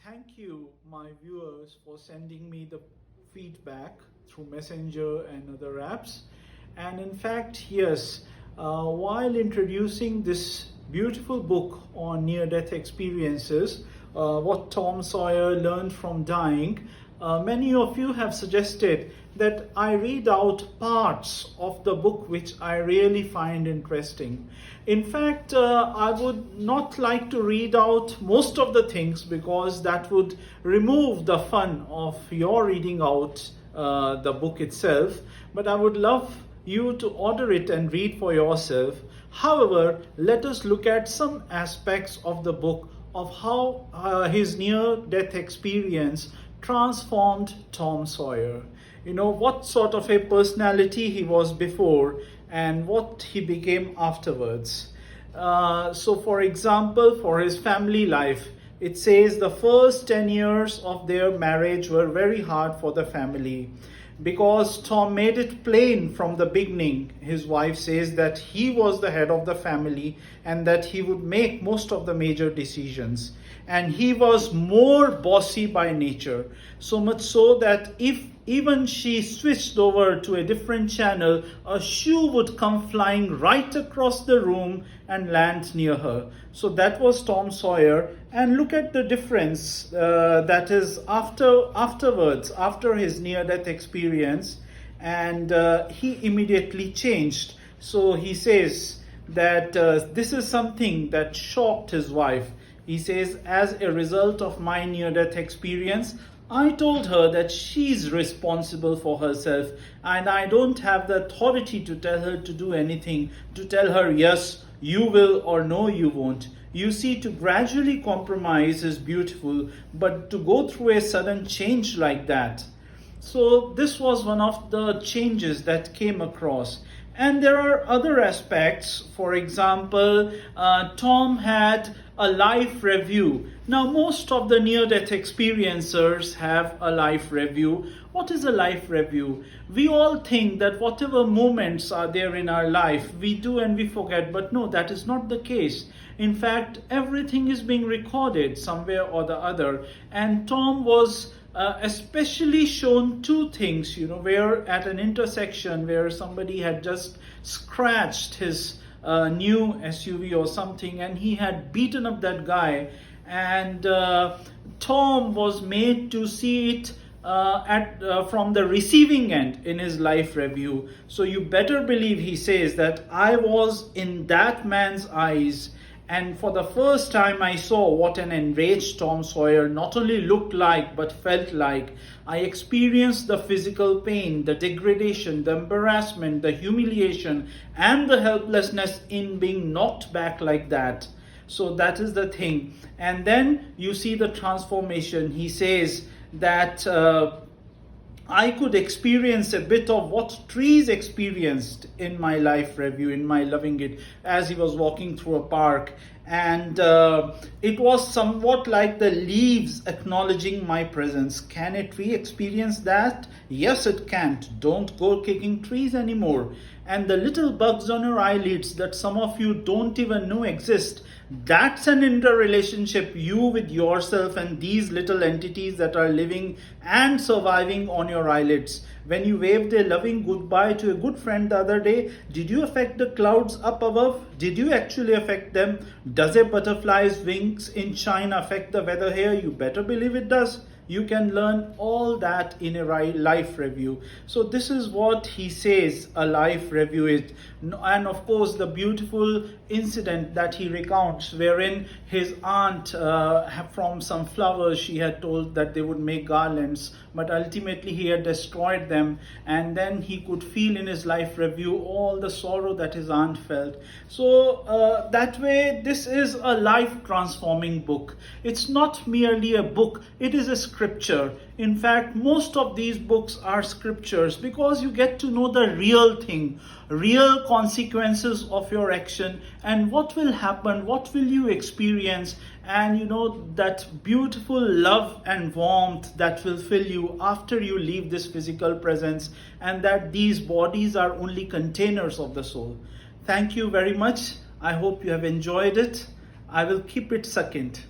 Thank you, my viewers, for sending me the feedback through Messenger and other apps. And in fact, yes, while introducing this beautiful book on near death experiences, what Tom Sawyer learned from dying, many of you have suggested that I read out parts of the book which I really find interesting. In fact, I would not like to read out most of the things because that would remove the fun of your reading out the book itself. But I would love you to order it and read for yourself. However, let us look at some aspects of the book of how his near-death experience transformed Tom Sawyer. You know, what sort of a personality he was before and what he became afterwards. So for example, for his family life, it says the first 10 years of their marriage were very hard for the family because Tom made it plain from the beginning. His wife says that he was the head of the family and that he would make most of the major decisions. And he was more bossy by nature, so much so that if even she switched over to a different channel, a shoe would come flying right across the room and land near her. So that was Tom Sawyer. And look at the difference that is afterwards, after his near-death experience. And he immediately changed. So he says that this is something that shocked his wife. He says, as a result of my near-death experience, I told her that she's responsible for herself and I don't have the authority to tell her to do anything, to tell her yes, you will or no, you won't. You see, to gradually compromise is beautiful, but to go through a sudden change like that. So this was one of the changes that came across. And there are other aspects. For example, Tom had a life review. Now, most of the near-death experiencers have a life review. What is a life review? We all think that whatever moments are there in our life, we do and we forget. But no, that is not the case. In fact, everything is being recorded somewhere or the other. And Tom was especially shown two things, where at an intersection where somebody had just scratched his new SUV or something and he had beaten up that guy, and Tom was made to see it from the receiving end in his life review. So you better believe he says that I was in that man's eyes. And for the first time, I saw what an enraged Tom Sawyer not only looked like, but felt like. I experienced the physical pain, the degradation, the embarrassment, the humiliation, and the helplessness in being knocked back like that. So that is the thing. And then you see the transformation. He says that I could experience a bit of what trees experienced in my life review, in my loving it, as he was walking through a park. And it was somewhat like the leaves acknowledging my presence. Can a tree experience that? Yes, it can't. Don't go kicking trees anymore. And the little bugs on your eyelids that some of you don't even know exist, that's an interrelationship, you with yourself and these little entities that are living and surviving on your eyelids. When you waved a loving goodbye to a good friend the other day, did you affect the clouds up above? Did you actually affect them? Does a butterfly's wings in China affect the weather here? You better believe it does. You can learn all that in a life review. So this is what he says a life review is. And of course, the beautiful incident that he recounts wherein his aunt from some flowers, she had told that they would make garlands, but ultimately he had destroyed them. And then he could feel in his life review all the sorrow that his aunt felt. So that way, this is a life transforming book. It's not merely a book, it is a scripture. In fact, most of these books are scriptures because you get to know the real thing, real consequences of your action and what will happen, what will you experience, and that beautiful love and warmth that will fill you after you leave this physical presence, and that these bodies are only containers of the soul. Thank you very much. I hope you have enjoyed it. I will keep it succinct.